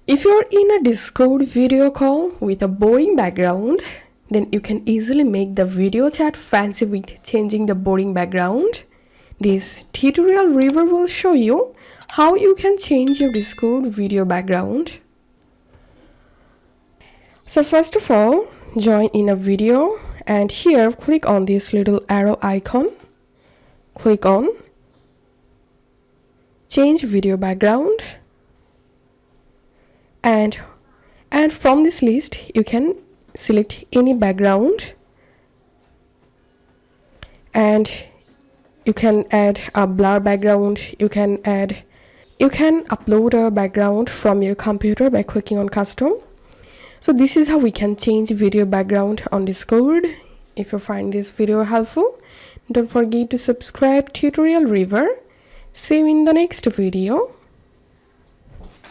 If you're in a Discord video call with a boring background, then you can easily make the video chat fancy with changing the boring background. This tutorial review will show you how you can change your Discord video background. So first of all, join in a video and here click on this little arrow icon. Click on change video background. And from this list you can select any background and you can add a blur background. You can upload a background from your computer by clicking on custom. So this is how we can change video background on Discord. If you find this video helpful, don't forget to subscribe Tutorial River. See you in the next video.